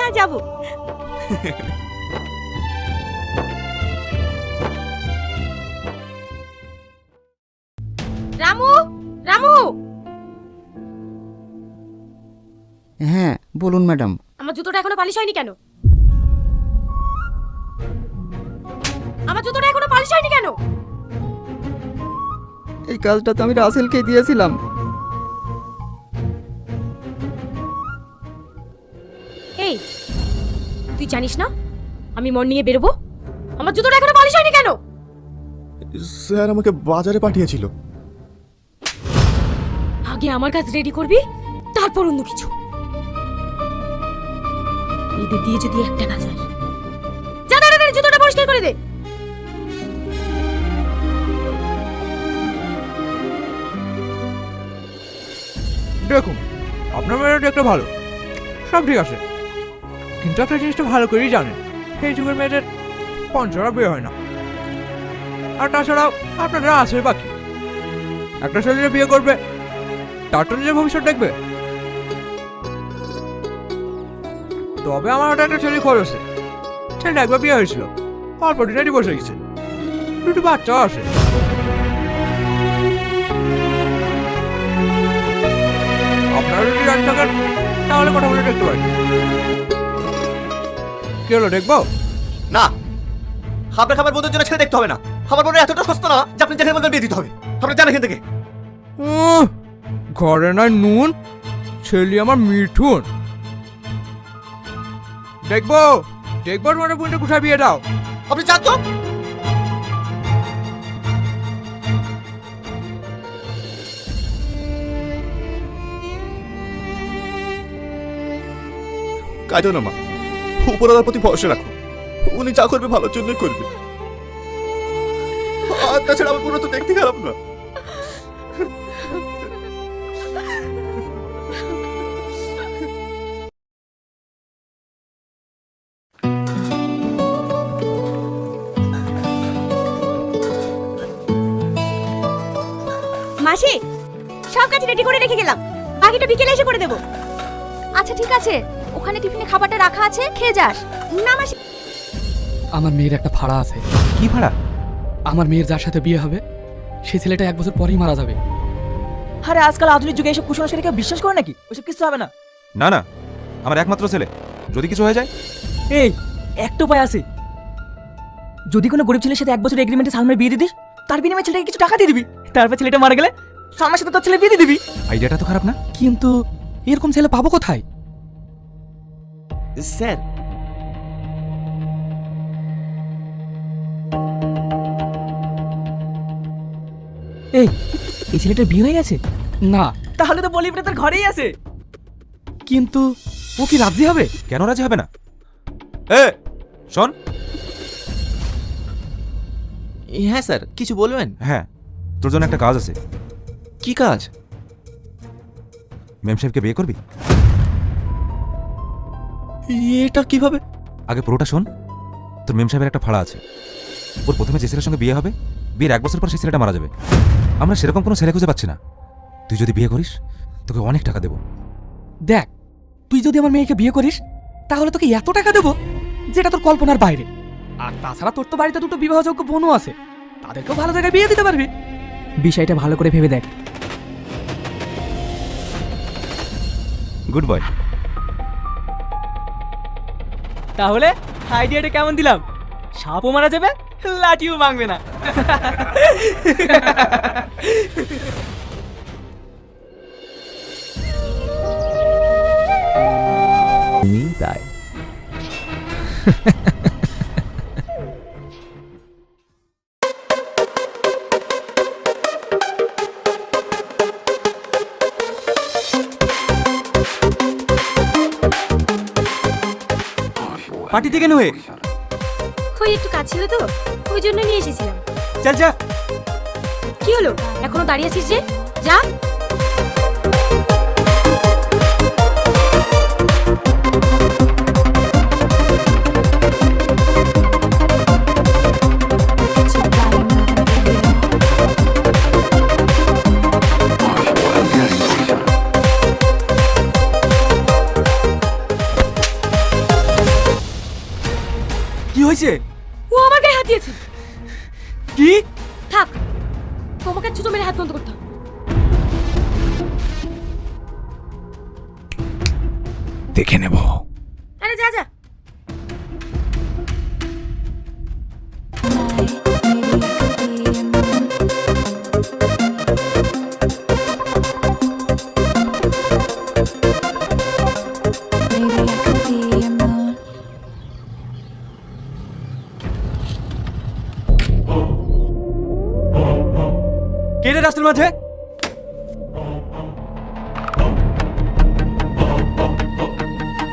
হ্যাঁ যাবো। রামু, রামু, হ্যাঁ বলুন ম্যাডাম। আমার জুতোটা এখনো পালিশ হয়নি কেন? আমার জুতোটা এখনো পালিশ হয়নি কেন? এই কাজটা তো আমি রাসেলকে দিয়েছিলাম। এই, তুই জানিস না আমি মর্নিংয়ে বেরোবো? আমার জুতোটা এখনো পালিশ হয়নি কেন? স্যার আমাকে বাজারে পাঠিয়েছিল। আগে আমার কাজ রেডি করবি, তারপর অন্য কিছু। এদের দিয়ে যদি একটা কাজ হয়, যা তাড়াতাড়ি জুতোটা পরিষ্কার করে দে। দেখুন, আপনার মেয়েটা একটা ভালো, সব ঠিক আছে, কিন্তু একটা জিনিসটা ভালো করেই জানেন, সেই যুগের মেয়েদের পঞ্চরা বিয়ে হয় না। আর তাছাড়াও আপনারা আছে বাকি, একটা ছেলে বিয়ে করবে তার তো নিজের ভবিষ্যৎ দেখবে। তবে আমার ওটা একটা ছেলে খরচে, ছেলে একবার বিয়ে হয়েছিল, অল্প দিনে ডিভোর্স হয়ে গেছে, দুটো বাচ্চাও আছে। আপনারা যদি রাজি থাকেন তাহলে কথা বলে দেখতে পারেন। কি হলো, দেখবো? না, আপনার খাবার বোনের জন্য ছেলে দেখতে হবে না। খাবার বোনের এতটা সস্তা না যে আপনি যেখানে বলবেন বিয়ে দিতে হবে। আপনি জানেন এখান থেকে। ঘরে নয় নুন, ছেলে আমার মিঠুন। দেখবো দেখবো তোমার বোনটা কোথায় বিয়ে দাও। আপনি চান তো? কাঁদো না মা, উপরওয়ালার প্রতি ভরসা রাখো। উনি যা করবে ভালোর জন্যই করবে। আর তাছাড়া আমার বোন তো দেখতে খারাপ না। মাসি, সব কাজ রেডি করে রেখে গেলাম, বাকিটা বিকেলে এসে করে দেবো। আচ্ছা ঠিক আছে, ওখানে টিফিনে খাবারটা রাখা আছে, খেয়ে যাস। না মাসি, আমার মেয়ের একটা ভাড়া আছে। কি ভাড়া? আমার মেয়ের যার সাথে বিয়ে হবে সেই ছেলেটা 1 বছর পরেই মারা যাবে। আরে আজকাল আধুনিক যুগে এসব কুসংস্কারে কেউ বিশ্বাস করে নাকি? ওসব কিছু হবে না। না না, আমার একমাত্র ছেলে, যদি কিছু হয়ে যায়। এই একটা উপায় আছে, যদি কোনো গরিব ছেলের সাথে 1 বছর এগ্রিমেন্টে সালমার বিয়ে দিয়ে দিস, তার বিনিময়ে ছেলেকে কিছু টাকা দিয়ে দিবি, তারপর ছেলেটা মারা গেলে সালমার সাথে তোর ছেলে বিয়ে দিয়ে দিবি। আইডিয়াটা তো খারাপ না। কিন্তু এরকম ছেলে পাবো কোথায়? স্যার, এই এই ছেলেটার বিয়ে হয়ে গেছে? না, তাহলে তো বলিউডে তার ঘরেই আছে। কিন্তু ও কি রাজি হবে? কেন রাজি হবে না? এ শোন। হ্যাঁ স্যার, কিছু বলবেন? হ্যাঁ, তোর জন্য একটা কাজ আছে। কি কাজ? মেম সাহেবকে বিয়ে করবি? এটা কিভাবে? আগে পুরোটা শোন। তোর মেম সাহেবের একটা ফাড়া আছে, ওর প্রথমে যে ছেলের সঙ্গে বিয়ে হবে, বিয়ের 1 বছর পর সেই ছেলেটা মারা যাবে। আমরা সেরকম কোনো ছেলে খুঁজে পাচ্ছি না। তুই যদি বিয়ে করিস তোকে অনেক টাকা দেবো। দেখ, তুই যদি আমার মেয়েকে বিয়ে করিস তাহলে তোকে এত টাকা দেবো যেটা তোর কল্পনার বাইরে। আর তাছাড়া তোর তো বাড়িতে 2টো বিবাহযোগ্য বোনও আছে, তাদেরকেও ভালো জায়গায় বিয়ে দিতে পারবি। বিষয়টা ভালো করে ভেবে দেখ। Good boy. তাহলে আইডিয়াটা কেমন দিলাম? সাপও মারা যাবে, লাঠিও ভাঙবে না। তাই পার্টি থেকে নয়, ওই একটু কাজ ছিল তো, ওই জন্য নিয়ে এসেছিলাম। চল যা। কি হলো, এখনো দাঁড়িয়ে আছিস যে? যা। কি হয়েছে? ও আমার গায়ে হাত দিয়েছে। কি? থাক, তোমাকে আর জুতো মেরে হাত বন্ধ করতে হবে। দেখে নেব। আরে যা যা। কে রে রাস্তার মাঝে?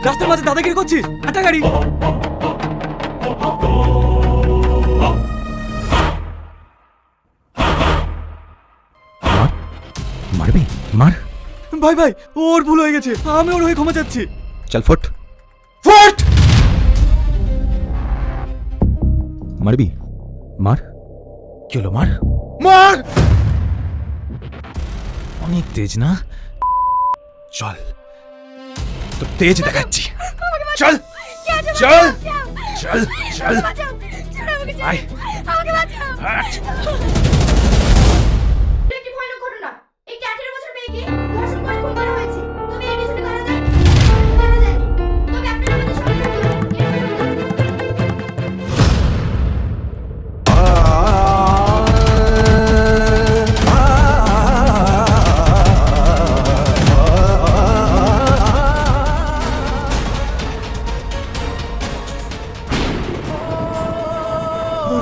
রাস্তার মাঝে দাদাগিরি করছিস? একটা গাড়ি। মারবি? মার। ভাই ভাই, ওর ভুল হয়ে গেছে, আমি ওর হয়ে ক্ষমা চাচ্ছি। চল ফোট। ফোর্ট! মারবি? মার। কি হলো? মার। মার! অনেক তেজ না? চল, তো তেজ দেখাচ্ছি। চল চল চল চল আয়। আমাকে বাঁচাও। একটি ভয়ানক ঘটনা। একটি 18 বছর মেয়েকে ধর্ষণ করে খুন করা হয়েছে। তবে এই বিষয়টি করা যায় জানা যায়নি। তবে আপনারা আমাদের সঙ্গে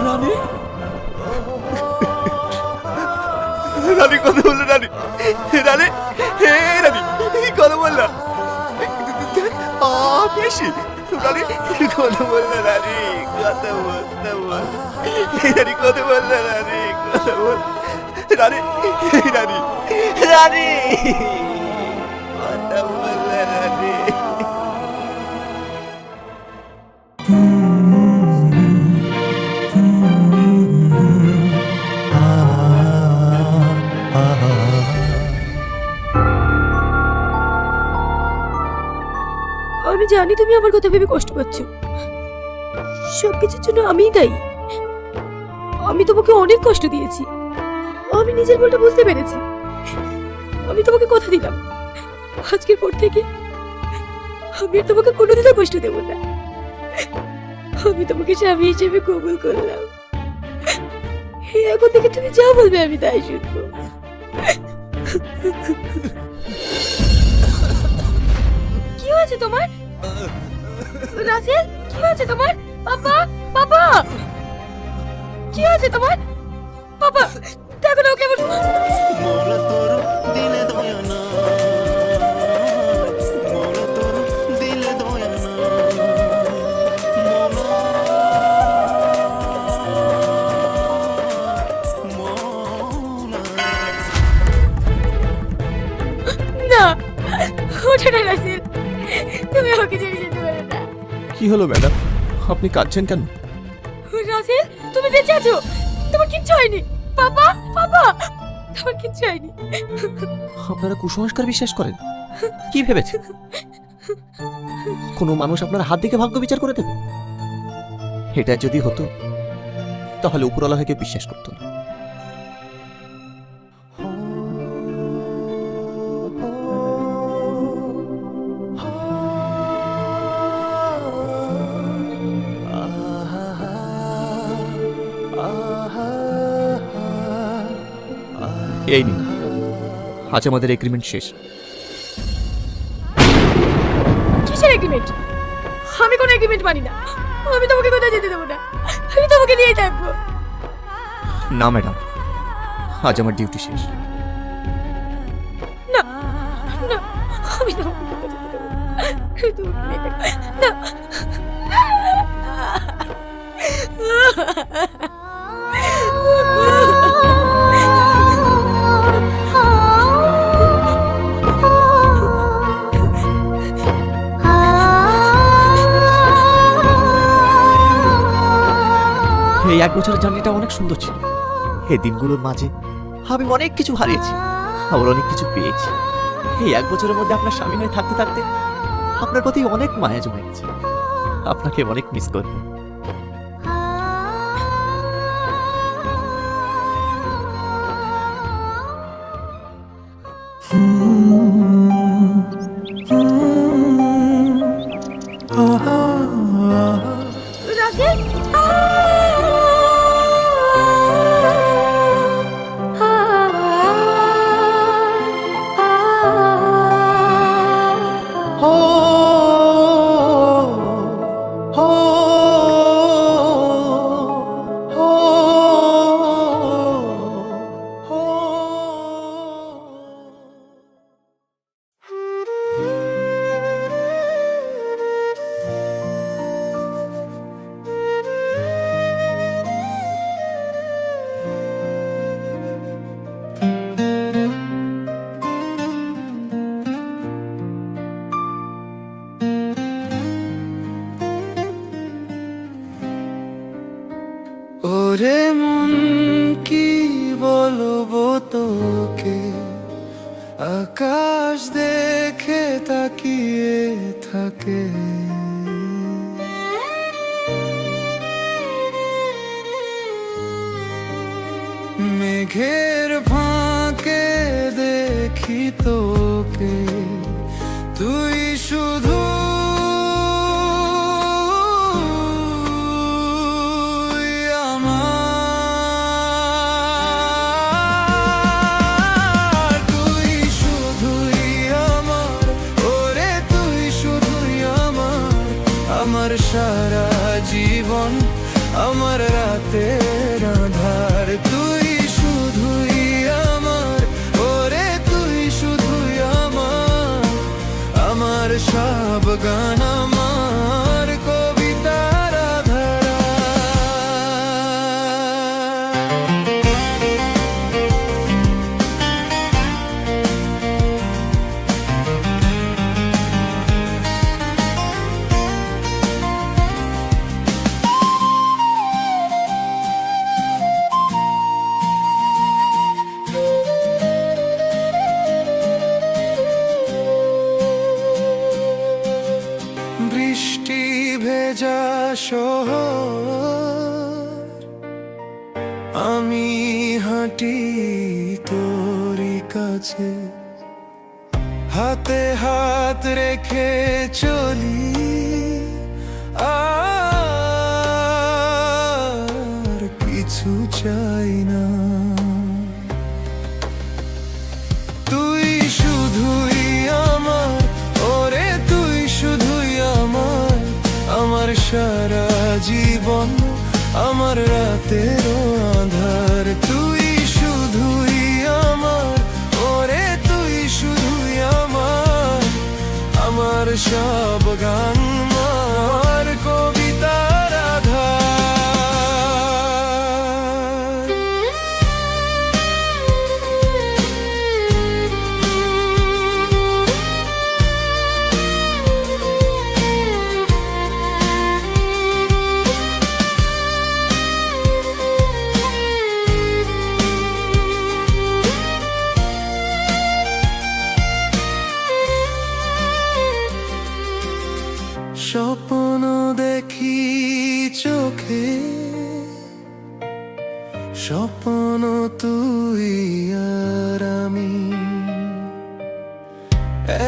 রানী, রানী কথা বললো, রানী রানী, হে রানী কথা বললা। বেশি রানী কথা বললো, রানী কথা বলতে বল, রানী কথা বললো, রানী কথা বল, রানী রানী রানী কথা বললো, রানী। আমি জানি তুমি আমার কথা ভেবে কষ্ট পাচ্ছ। সবকিছুর জন্য আমিই দায়ী। আমি তোমাকে অনেক কষ্ট দিয়েছি। আমি নিজের ভুলটা বুঝতে পেরেছি। আমি তোমাকে কথা দিলাম, আজকের পর থেকে আমি আর তোমাকে কোনোদিনও কষ্ট দেব না। আমি তোমাকে স্বামী হিসেবে কবুল করলাম। এখন থেকে তুমি যা বলবে আমি তাই শুনবো। কি হয়েছে তোমার? রাসেল, কি হয়েছে তোমার? বাবা, বাবা, কি হয়েছে তোমার? বাবা, দেখো না ও কেমন। না, ওঠো না রাসেল, তুমি আমাকে ছেড়ে যেতে পারো না। কি হলো ম্যাডাম, আপনি কাঁদছেন কেন? রাসেল, তুমি বেঁচে আছো, তোমার কিচ্ছু হয়নি। বাবা, বাবা, তোমার কিচ্ছু হয়নি। আপনারা কুসংস্কার বিশ্বাস করেন? কি ভেবেছেন কোনো মানুষ আপনার হাত থেকে ভাগ্য বিচার করে দেবে? এটা যদি হতো তাহলে উপরওয়ালা হয়ে কেউ বিশ্বাস করতো না। এই নিন, আজ আমাদের এগ্রিমেন্ট শেষ। কিসের এগ্রিমেন্ট? আমি কোনো এগ্রিমেন্ট মানি না। আমি তোমাকে কোথাও যেতে দেবো না। আমি তোমাকে নিয়েই থাকবো। না ম্যাডাম, আজ আমার ডিউটি শেষ। না, না, আমি তোমাকে কোথাও যেতে দেবো না। আমি তোমাকে নিয়ে থাকবো না। এই 1 বছরের জার্নিটা অনেক সুন্দর ছিল। এই দিনগুলোর মাঝে আমি অনেক কিছু হারিয়েছি, আবার অনেক কিছু পেয়েছি। এই 1 বছরের মধ্যে আপনার স্বামী হয়ে থাকতে থাকতে আপনার প্রতি অনেক মায়া জমে গেছে। আপনাকে অনেক মিস করব। রাসেল ওরে মন কি বলবো তোকে, আকাশ দেখে তাকিয়ে থাকে। মেঘের ফাঁকে দেখি তোকে, তুই শুধু সারা জীবন আমার রাতের আধার। তুই শুধুই আমার, ওরে তুই শুধুই আমার, আমার সব গান আমার কবিতার আধার। বৃষ্টি ভেজা শহর, আমি হাঁটি তোরই কাছে, হাতে হাত রেখে চলি, আর কিছু চাই না। তুই শুধুই আমার, ওরে তুই শুধুই আমার, আমার সারা জীবন আমার রাতের আধার। তুই শুধুই আমার, ওরে তুই শুধুই আমার, আমার সব গান আমার কবিতার আধার। স্বপ্ন দেখি চোখে, স্বপ্ন তুই আর আমি,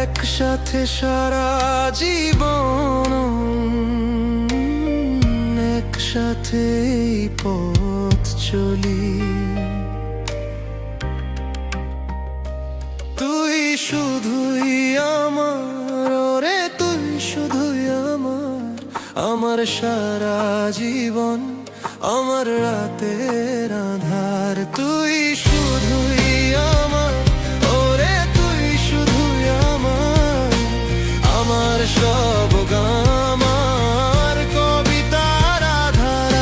একসাথে সারা জীবন, একসাথে পথ চলি। তুই শুধুই আমার, ওরে তুই শুধুই আমার, আমার সারা জীবন আমার রাতের আধার। তুই শুধুই আমার, ওরে তুই শুধুই আমার, আমার সব গান আমার কবিতার আধার।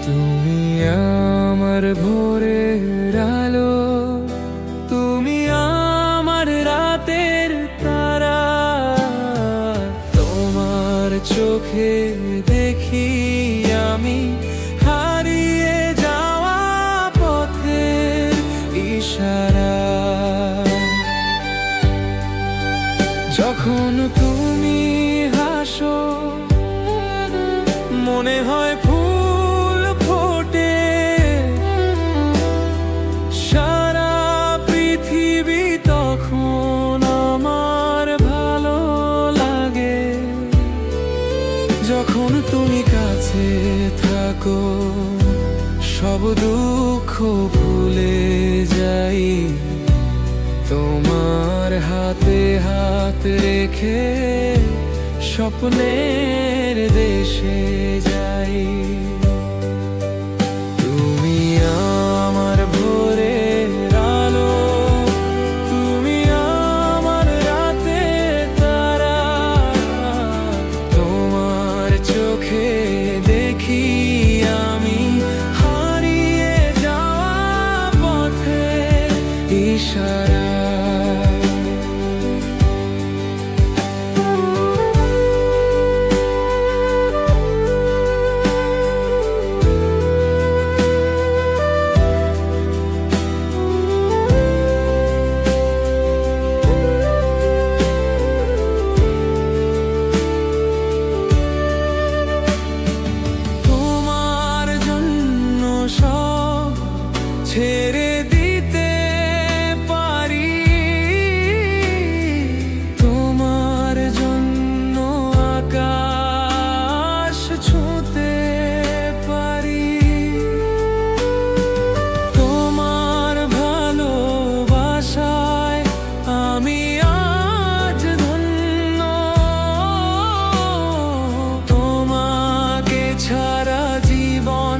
তুমি আমার ভোরের আলো, তুমি আমার রাতের তারা, তোমার চোখে দেখি আমি হারিয়ে যাওয়া পথ স্বপ্নের দেশে যাই। তুমি আমার ভোরের আলো, তুমি আমার রাতের তারা, তোমার চোখে দেখি আমি হারিয়ে যাওয়া পথের ইশারা। তোমার জন্য সব ছেড়ে দিতে পারি, তোমার জন্য আকাশ ছুঁতে পারি। তোমার ভালোবাসায় আমি আজ ধন্য, তোমাকে ছাড়া জীবন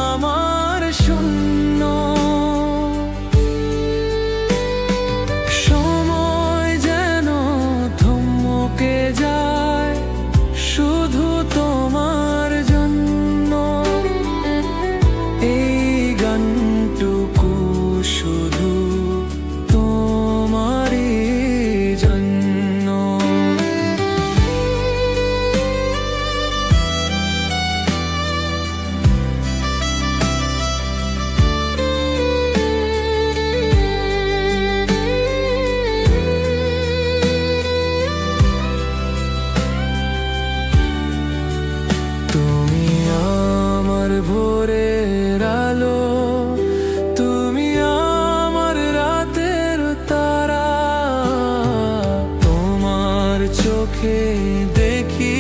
আমার শূন্য। সময় যেন থমকে যায় শুধু তোমার জন্য, এই গানটুকু শুধু তোমারই জন্য। তুমি আমার ভোরের আলো, তুমি আমার রাতের তারা, তোমার চোখে দেখি